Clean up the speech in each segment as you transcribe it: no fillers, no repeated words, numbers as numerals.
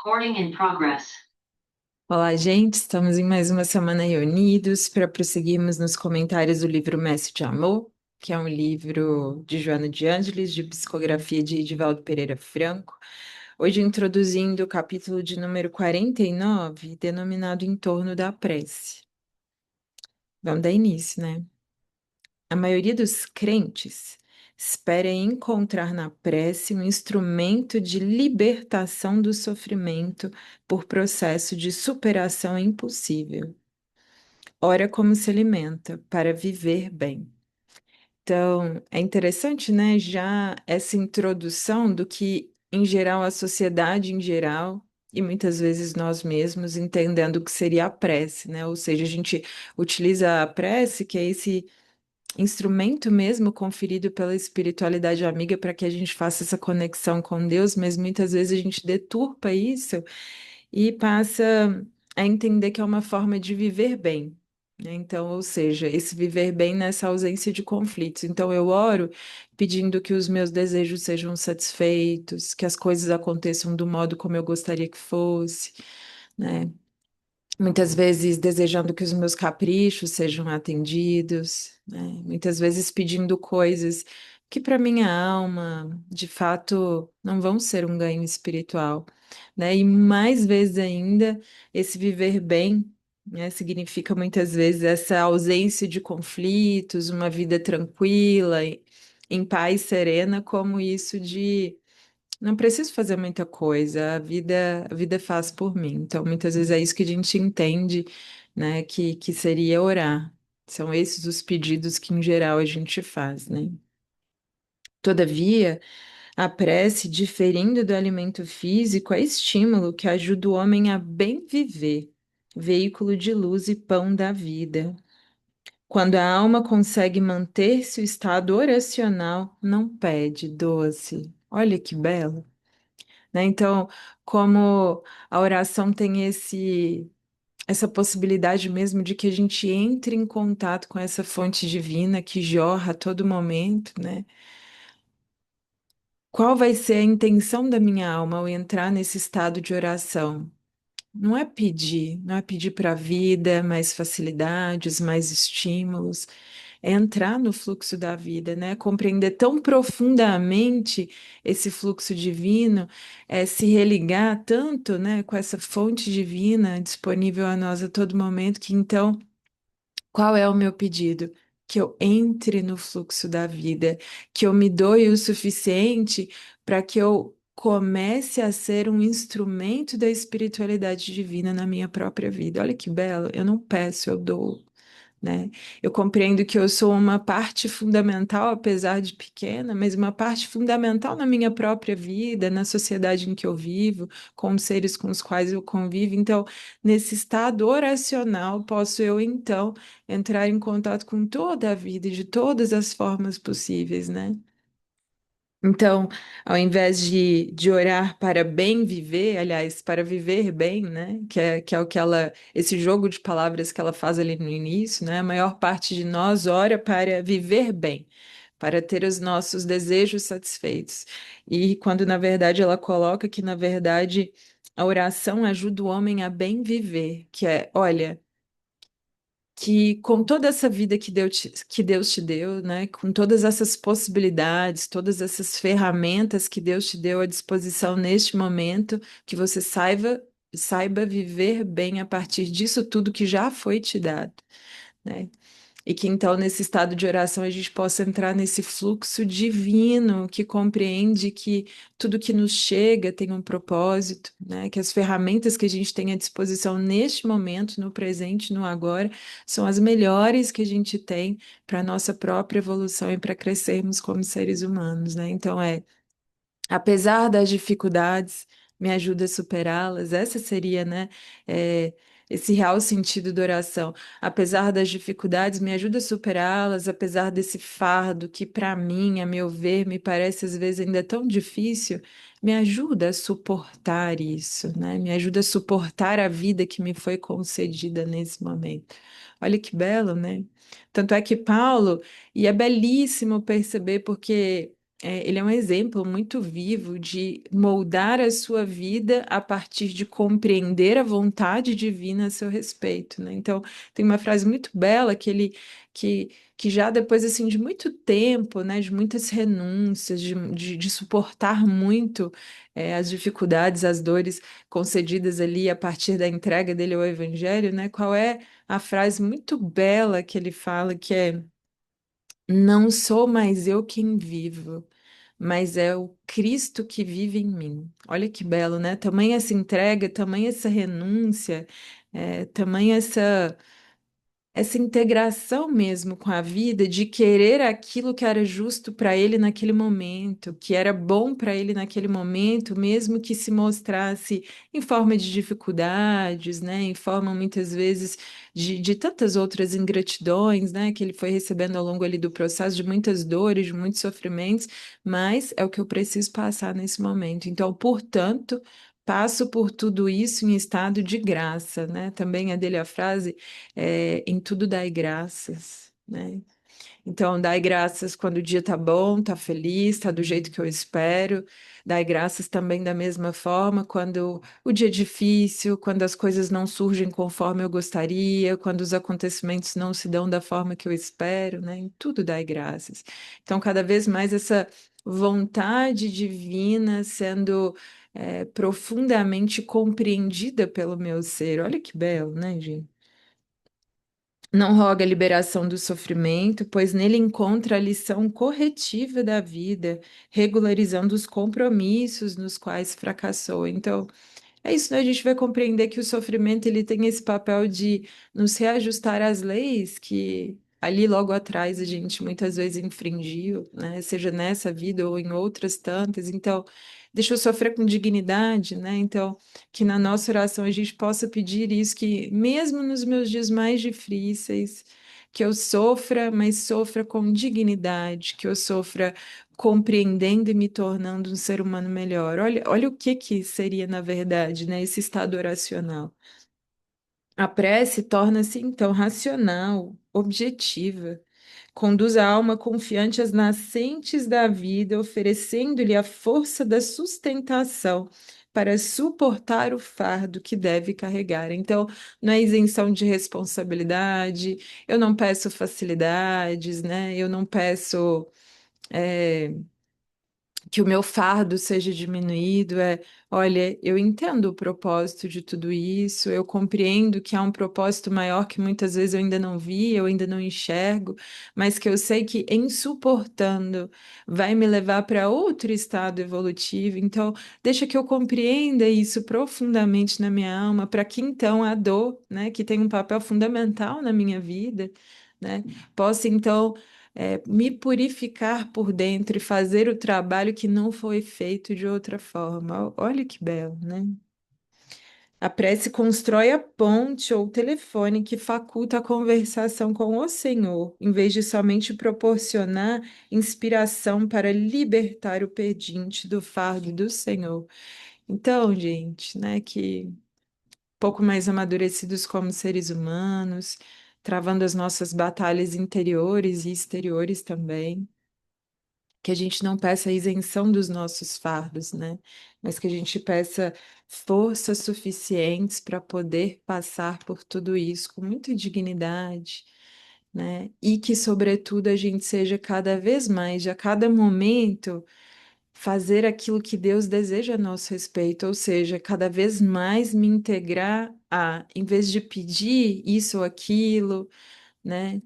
Recording in progress. Olá, gente. Estamos em mais uma semana reunidos para prosseguirmos nos comentários do livro Mestre de Amor, que é um livro de Joana de Ângeles, de psicografia de Edivaldo Pereira Franco. Hoje introduzindo o capítulo de número 49, denominado Em torno da prece. Vamos dar início, né? A maioria dos crentes espera encontrar na prece um instrumento de libertação do sofrimento por processo de superação impossível. Ora como se alimenta para viver bem. Então, é interessante, né, já essa introdução do que, em geral, a sociedade em geral, e muitas vezes nós mesmos, entendendo o que seria a prece, né? Ou seja, a gente utiliza a prece, que é esse instrumento mesmo conferido pela espiritualidade amiga para que a gente faça essa conexão com Deus, mas muitas vezes a gente deturpa isso e passa a entender que é uma forma de viver bem, né? Então, ou seja, esse viver bem nessa ausência de conflitos. Então, eu oro pedindo que os meus desejos sejam satisfeitos, que as coisas aconteçam do modo como eu gostaria que fosse, né? Muitas vezes desejando que os meus caprichos sejam atendidos, né? Muitas vezes pedindo coisas que para minha alma, de fato, não vão ser um ganho espiritual, né? E mais vezes ainda, esse viver bem, né, significa muitas vezes essa ausência de conflitos, uma vida tranquila, em paz serena, como isso de não preciso fazer muita coisa, a vida faz por mim. Então, muitas vezes é isso que a gente entende, né, que seria orar. São esses os pedidos que, em geral, a gente faz, né? Todavia, a prece, diferindo do alimento físico, é estímulo que ajuda o homem a bem viver, veículo de luz e pão da vida. Quando a alma consegue manter-se o estado oracional, não pede doce. Olha que belo, né? Então, como a oração tem essa possibilidade mesmo de que a gente entre em contato com essa fonte divina que jorra a todo momento, né? Qual vai ser a intenção da minha alma ao entrar nesse estado de oração? Não é pedir para a vida mais facilidades, mais estímulos, é entrar no fluxo da vida, né? Compreender tão profundamente esse fluxo divino, é se religar tanto, né, com essa fonte divina disponível a nós a todo momento, que então qual é o meu pedido? Que eu entre no fluxo da vida, que eu me doe o suficiente para que eu comece a ser um instrumento da espiritualidade divina na minha própria vida. Olha que belo, eu não peço, eu dou, né? Eu compreendo que eu sou uma parte fundamental, apesar de pequena, mas uma parte fundamental na minha própria vida, na sociedade em que eu vivo, com os seres com os quais eu convivo. Então, nesse estado oracional, posso eu, então, entrar em contato com toda a vida de todas as formas possíveis, né? Então, ao invés de orar para bem viver, aliás, para viver bem, né? Que é o que ela, esse jogo de palavras que ela faz ali no início, né? A maior parte de nós ora para viver bem, para ter os nossos desejos satisfeitos. E quando, na verdade, ela coloca que, na verdade, a oração ajuda o homem a bem viver, que é, olha, que com toda essa vida que Deus te deu, né, com todas essas possibilidades, todas essas ferramentas que Deus te deu à disposição neste momento, que você saiba viver bem a partir disso tudo que já foi te dado, né? E que então, nesse estado de oração, a gente possa entrar nesse fluxo divino que compreende que tudo que nos chega tem um propósito, né? Que as ferramentas que a gente tem à disposição neste momento, no presente, no agora, são as melhores que a gente tem para a nossa própria evolução e para crescermos como seres humanos, né? Então, apesar das dificuldades, me ajuda a superá-las. Essa seria, né, é, esse real sentido da oração. Apesar das dificuldades, me ajuda a superá-las, apesar desse fardo que, para mim, a meu ver, me parece às vezes ainda tão difícil. Me ajuda a suportar isso, né? Me ajuda a suportar a vida que me foi concedida nesse momento. Olha que belo, né? Tanto é que Paulo, e é belíssimo perceber, porque ele é um exemplo muito vivo de moldar a sua vida a partir de compreender a vontade divina a seu respeito, né? Então, tem uma frase muito bela que já depois assim de muito tempo, né, de muitas renúncias, de suportar muito as dificuldades, as dores concedidas ali a partir da entrega dele ao Evangelho, né? Qual é a frase muito bela que ele fala que é: não sou mais eu quem vivo, mas é o Cristo que vive em mim. Olha que belo, né? Tamanha essa entrega, tamanha essa renúncia, tamanha essa integração mesmo com a vida, de querer aquilo que era justo para ele naquele momento, que era bom para ele naquele momento, mesmo que se mostrasse em forma de dificuldades, né, em forma muitas vezes de tantas outras ingratidões, né, que ele foi recebendo ao longo ali do processo, de muitas dores, de muitos sofrimentos, mas é o que eu preciso passar nesse momento. Então, portanto, passo por tudo isso em estado de graça, né? Também é dele a frase em tudo dai graças, né? Então, dai graças quando o dia tá bom, tá feliz, tá do jeito que eu espero. Dai graças também da mesma forma quando o dia é difícil, quando as coisas não surgem conforme eu gostaria, quando os acontecimentos não se dão da forma que eu espero, né? Em tudo dai graças. Então, cada vez mais essa vontade divina sendo profundamente compreendida pelo meu ser. Olha que belo, né, gente? Não roga a liberação do sofrimento, pois nele encontra a lição corretiva da vida, regularizando os compromissos nos quais fracassou. Então, é isso, né? A gente vai compreender que o sofrimento ele tem esse papel de nos reajustar às leis que ali logo atrás a gente muitas vezes infringiu, né? Seja nessa vida ou em outras tantas. Então, deixa eu sofrer com dignidade, né? Então, que na nossa oração a gente possa pedir isso, que mesmo nos meus dias mais difíceis, que eu sofra, mas sofra com dignidade, que eu sofra compreendendo e me tornando um ser humano melhor. Olha o que seria, na verdade, né, esse estado oracional. A prece torna-se, então, racional, objetiva, conduz a alma confiante às nascentes da vida, oferecendo-lhe a força da sustentação para suportar o fardo que deve carregar. Então, não é isenção de responsabilidade, eu não peço facilidades, né? Eu não peço. eh, que o meu fardo seja diminuído, olha, eu entendo o propósito de tudo isso, eu compreendo que há um propósito maior que muitas vezes eu ainda não vi, eu ainda não enxergo, mas que eu sei que em suportando vai me levar para outro estado evolutivo. Então, deixa que eu compreenda isso profundamente na minha alma, para que então a dor, né, que tem um papel fundamental na minha vida, né, possa então me purificar por dentro e fazer o trabalho que não foi feito de outra forma. Olha que belo, né? A prece constrói a ponte ou telefone que faculta a conversação com o Senhor, em vez de somente proporcionar inspiração para libertar o pedinte do fardo do Senhor. Então, gente, né, que pouco mais amadurecidos como seres humanos, travando as nossas batalhas interiores e exteriores também, que a gente não peça a isenção dos nossos fardos, né? Mas que a gente peça forças suficientes para poder passar por tudo isso com muita dignidade, né? E que, sobretudo, a gente seja cada vez mais, a cada momento, fazer aquilo que Deus deseja a nosso respeito, ou seja, cada vez mais me integrar em vez de pedir isso ou aquilo, né?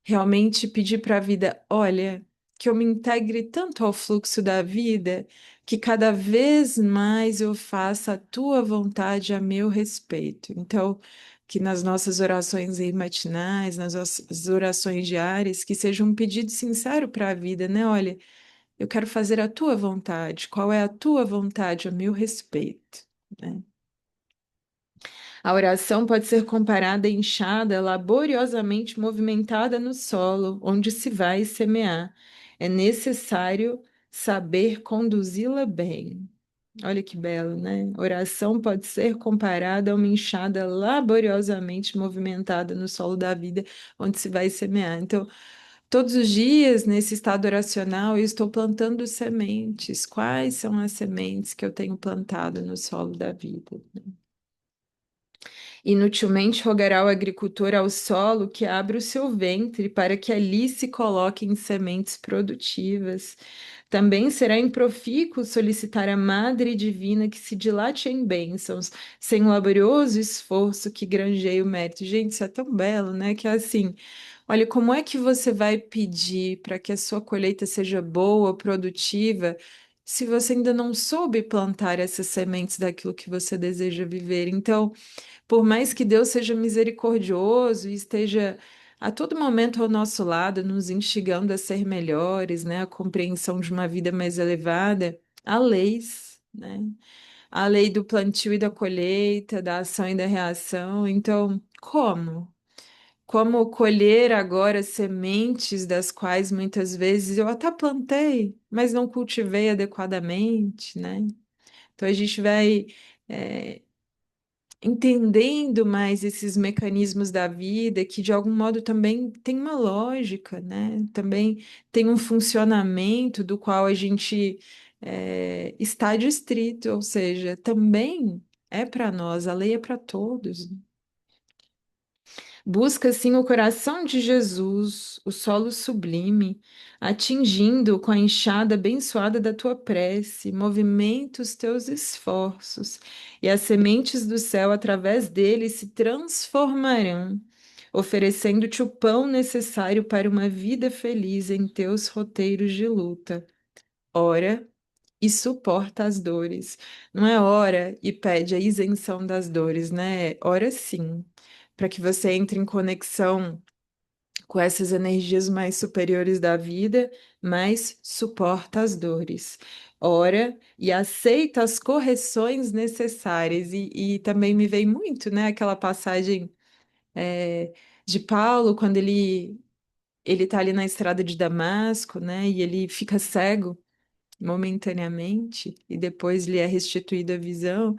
Realmente pedir para a vida, olha, que eu me integre tanto ao fluxo da vida, que cada vez mais eu faça a tua vontade a meu respeito. Então, que nas nossas orações aí matinais, nas nossas orações diárias, que seja um pedido sincero para a vida, né? Olha, eu quero fazer a tua vontade. Qual é a tua vontade a meu respeito, né? A oração pode ser comparada à enxada laboriosamente movimentada no solo, onde se vai semear. É necessário saber conduzi-la bem. Olha que belo, né? Oração pode ser comparada a uma enxada laboriosamente movimentada no solo da vida, onde se vai semear. Então, Todos os dias, nesse estado oracional, eu estou plantando sementes. Quais são as sementes que eu tenho plantado no solo da vida? Inutilmente rogará o agricultor ao solo que abra o seu ventre para que ali se coloquem sementes produtivas. Também será improfícuo solicitar a Madre Divina que se dilate em bênçãos, sem o laborioso esforço que granjeia o mérito. Gente, isso é tão belo, né? Que é assim, olha, como é que você vai pedir para que a sua colheita seja boa, produtiva, se você ainda não soube plantar essas sementes daquilo que você deseja viver? Então, por mais que Deus seja misericordioso e esteja a todo momento ao nosso lado, nos instigando a ser melhores, né, a compreensão de uma vida mais elevada, há leis, né? A lei do plantio e da colheita, da ação e da reação. Então, como? Como colher agora sementes das quais muitas vezes eu até plantei, mas não cultivei adequadamente, né? Então a gente vai eh, entendendo mais esses mecanismos da vida, que de algum modo também tem uma lógica, né? Também tem um funcionamento do qual a gente está distrito, ou seja, também é para nós, a lei é para todos. Busca, assim, o coração de Jesus, o solo sublime, atingindo com a enxada abençoada da tua prece, movimenta os teus esforços, e as sementes do céu, através dele, se transformarão, oferecendo-te o pão necessário para uma vida feliz em teus roteiros de luta. Ora e suporta as dores. Não é ora e pede a isenção das dores, né? Ora sim, para que você entre em conexão com essas energias mais superiores da vida, mas suporta as dores. Ora e aceita as correções necessárias. E também me vem muito, né, aquela passagem de Paulo, quando ele está ali na estrada de Damasco, né, e ele fica cego momentaneamente e depois lhe é restituída a visão.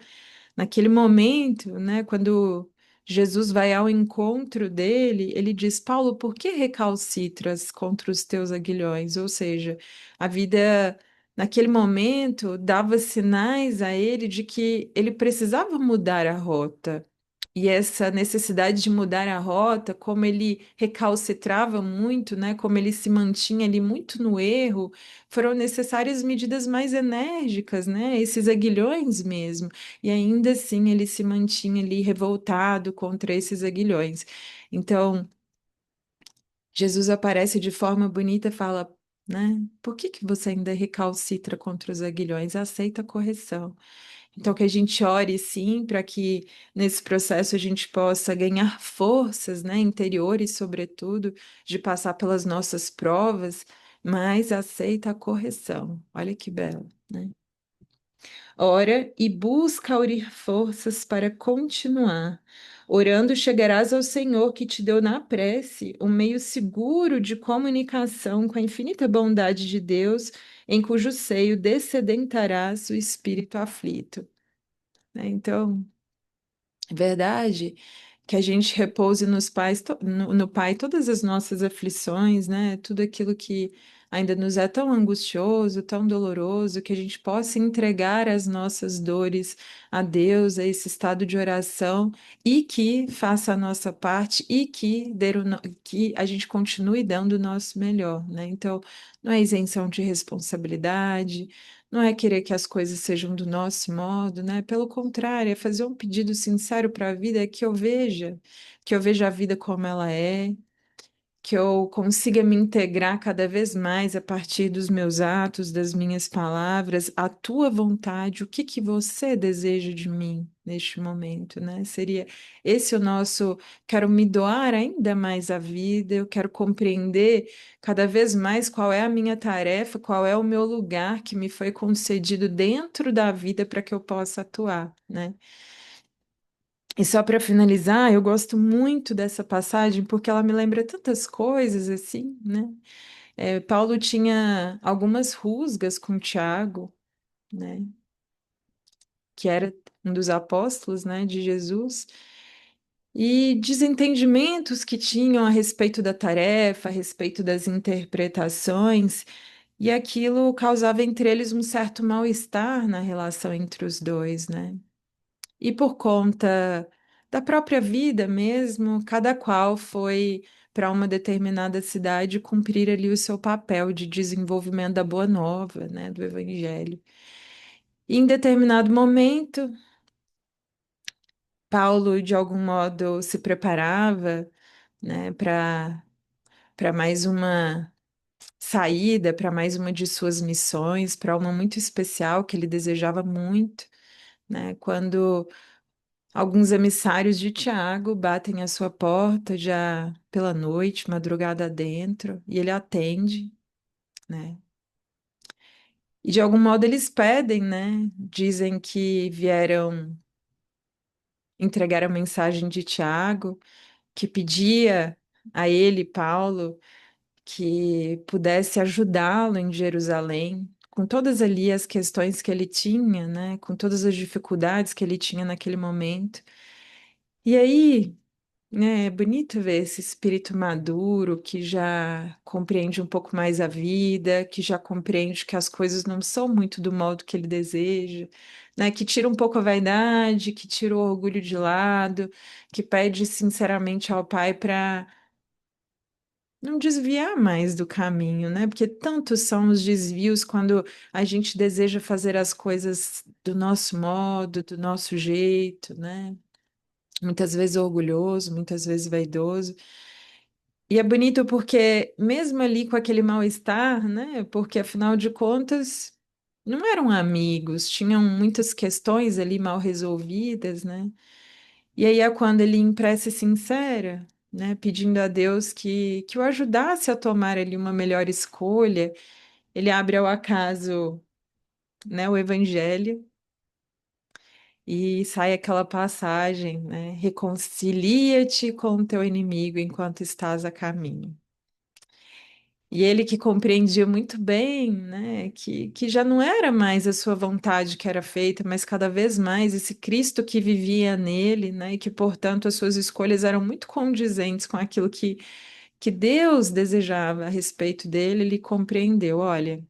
Naquele momento, né, quando Jesus vai ao encontro dele, ele diz: Paulo, por que recalcitras contra os teus aguilhões? Ou seja, a vida naquele momento dava sinais a ele de que ele precisava mudar a rota. E essa necessidade de mudar a rota, como ele recalcitrava muito, né, como ele se mantinha ali muito no erro, foram necessárias medidas mais enérgicas, né, esses aguilhões mesmo. E ainda assim ele se mantinha ali revoltado contra esses aguilhões. Então, Jesus aparece de forma bonita e fala, né? Por que que você ainda recalcitra contra os aguilhões? Aceita a correção. Então, que a gente ore sim para que nesse processo a gente possa ganhar forças, né, interiores, sobretudo, de passar pelas nossas provas, mas aceita a correção. Olha que belo, né? Ora e busca aurir forças para continuar. Orando, chegarás ao Senhor que te deu na prece um meio seguro de comunicação com a infinita bondade de Deus, em cujo seio descedentarás o espírito aflito. Né? Então, é verdade que a gente repouse nos pais, no Pai todas as nossas aflições, né? Tudo aquilo que ainda nos é tão angustioso, tão doloroso, que a gente possa entregar as nossas dores a Deus, a esse estado de oração, e que faça a nossa parte e que a gente continue dando o nosso melhor, né? Então, não é isenção de responsabilidade. Não é querer que as coisas sejam do nosso modo, né? Pelo contrário, é fazer um pedido sincero para a vida, é que eu veja a vida como ela é, que eu consiga me integrar cada vez mais a partir dos meus atos, das minhas palavras, a tua vontade, o que que você deseja de mim neste momento, né? Seria esse o nosso, quero me doar ainda mais à vida, eu quero compreender cada vez mais qual é a minha tarefa, qual é o meu lugar que me foi concedido dentro da vida para que eu possa atuar, né? E só para finalizar, eu gosto muito dessa passagem porque ela me lembra tantas coisas assim, né? Paulo tinha algumas rusgas com Tiago, né? Que era um dos apóstolos, né, de Jesus. e desentendimentos que tinham a respeito da tarefa, a respeito das interpretações, e aquilo causava entre eles um certo mal-estar na relação entre os dois, né? E por conta da própria vida mesmo, cada qual foi para uma determinada cidade cumprir ali o seu papel de desenvolvimento da Boa Nova, né, do Evangelho. E em determinado momento, Paulo, de algum modo, se preparava, né, para mais uma saída, para mais uma de suas missões, para uma muito especial que ele desejava muito, né, quando alguns emissários de Tiago batem à sua porta já pela noite, madrugada dentro, e ele atende, né? E de algum modo eles pedem, né? Dizem que vieram entregar a mensagem de Tiago, que pedia a ele, Paulo, que pudesse ajudá-lo em Jerusalém, com todas ali as questões que ele tinha, né? Com todas as dificuldades que ele tinha naquele momento. E aí, é bonito ver esse espírito maduro que já compreende um pouco mais a vida, que já compreende que as coisas não são muito do modo que ele deseja, né? Que tira um pouco a vaidade, que tira o orgulho de lado, que pede sinceramente ao Pai para não desviar mais do caminho, né? Porque tantos são os desvios quando a gente deseja fazer as coisas do nosso modo, do nosso jeito, né? Muitas vezes orgulhoso, muitas vezes vaidoso. E é bonito porque, mesmo ali com aquele mal-estar, né? Porque afinal de contas, não eram amigos, tinham muitas questões ali mal resolvidas, né? E aí é quando ele, em prece sincera, né? Pedindo a Deus que o ajudasse a tomar ali uma melhor escolha, ele abre ao acaso, né? O Evangelho. E sai aquela passagem, né? Reconcilia-te com o teu inimigo enquanto estás a caminho. E ele que compreendia muito bem, né, que já não era mais a sua vontade que era feita, mas cada vez mais esse Cristo que vivia nele, né, e que, portanto, as suas escolhas eram muito condizentes com aquilo que Deus desejava a respeito dele, ele compreendeu, olha.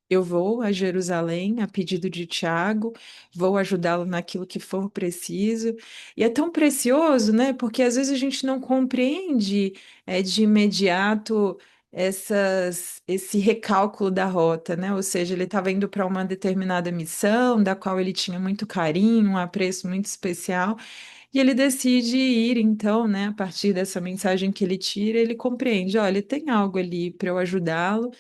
Eu vou a Jerusalém a pedido de Tiago, vou ajudá-lo naquilo que for preciso. E é tão precioso, né? Porque às vezes a gente não compreende de imediato esse recálculo da rota, né? Ou seja, ele estava indo para uma determinada missão, da qual ele tinha muito carinho, um apreço muito especial, e ele decide ir, então, né? A partir dessa mensagem que ele tira, ele compreende: olha, tem algo ali para eu ajudá-lo.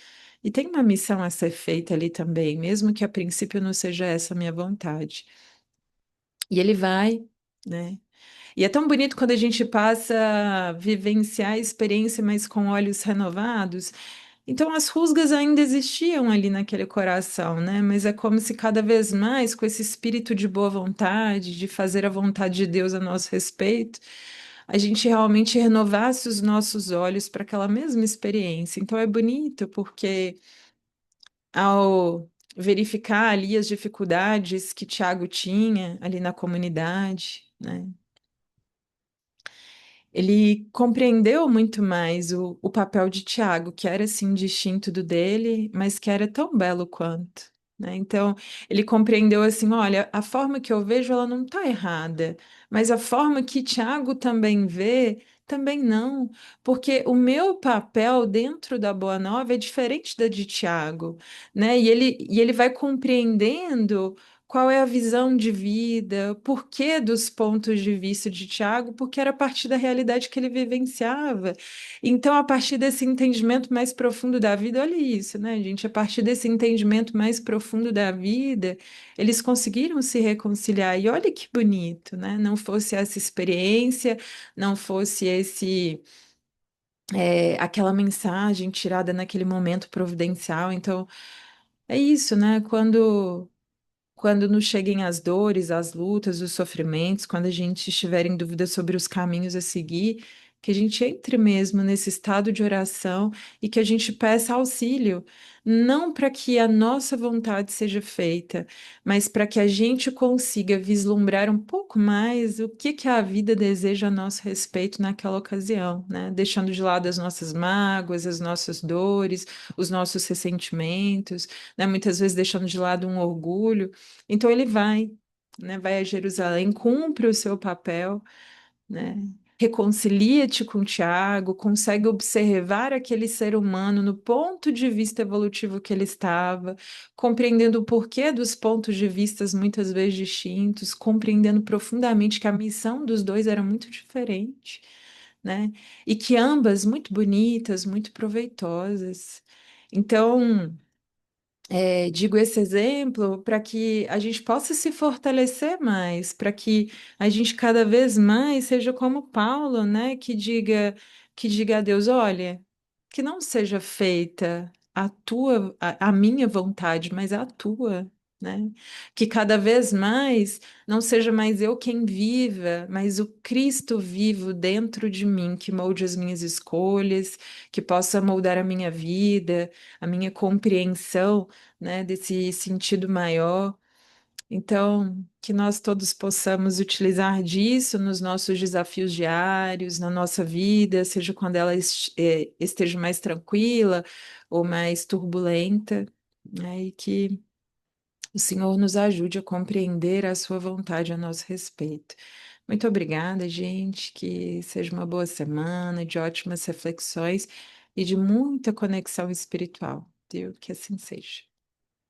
E tem uma missão a ser feita ali também, mesmo que a princípio não seja essa a minha vontade. E ele vai, né? E é tão bonito quando a gente passa a vivenciar a experiência, mas com olhos renovados. Então, as rusgas ainda existiam ali naquele coração, né? Mas é como se cada vez mais, com esse espírito de boa vontade, de fazer a vontade de Deus a nosso respeito, a gente realmente renovasse os nossos olhos para aquela mesma experiência. Então, é bonito porque ao verificar ali as dificuldades que Tiago tinha ali na comunidade, né? Ele compreendeu muito mais o papel de Tiago, que era assim distinto do dele, mas que era tão belo quanto, né? Então, ele compreendeu assim, olha, a forma que eu vejo ela não está errada, mas a forma que Tiago também vê, também não, porque o meu papel dentro da Boa Nova é diferente da de Tiago, né? E ele vai compreendendo qual é a visão de vida, por que dos pontos de vista de Tiago, porque era a partir da realidade que ele vivenciava. Então, a partir desse entendimento mais profundo da vida, olha isso, né, gente? A partir desse entendimento mais profundo da vida, eles conseguiram se reconciliar. E olha que bonito, né? Não fosse essa experiência, não fosse aquela mensagem tirada naquele momento providencial. Então, é isso, né? Quando nos cheguem as dores, as lutas, os sofrimentos, quando a gente estiver em dúvida sobre os caminhos a seguir, que a gente entre mesmo nesse estado de oração e que a gente peça auxílio, não para que a nossa vontade seja feita, mas para que a gente consiga vislumbrar um pouco mais o que que a vida deseja a nosso respeito naquela ocasião, né? Deixando de lado as nossas mágoas, as nossas dores, os nossos ressentimentos, né? Muitas vezes deixando de lado um orgulho. Então ele vai, né? Vai a Jerusalém, cumpre o seu papel, né? Reconcilia-te com Tiago, consegue observar aquele ser humano no ponto de vista evolutivo que ele estava, compreendendo o porquê dos pontos de vista muitas vezes distintos, compreendendo profundamente que a missão dos dois era muito diferente, né? E que ambas muito bonitas, muito proveitosas. Então, digo esse exemplo para que a gente possa se fortalecer mais, para que a gente cada vez mais seja como Paulo, né? Que diga a Deus, olha, que não seja feita a minha vontade, mas a tua, né? Que cada vez mais não seja mais eu quem viva, mas o Cristo vivo dentro de mim, que molde as minhas escolhas, que possa moldar a minha vida, a minha compreensão, né, desse sentido maior. Então, que nós todos possamos utilizar disso nos nossos desafios diários, na nossa vida, seja quando ela esteja mais tranquila ou mais turbulenta, né, e que o Senhor nos ajude a compreender a sua vontade a nosso respeito. Muito obrigada, gente. Que seja uma boa semana, de ótimas reflexões e de muita conexão espiritual. Deus, que assim seja.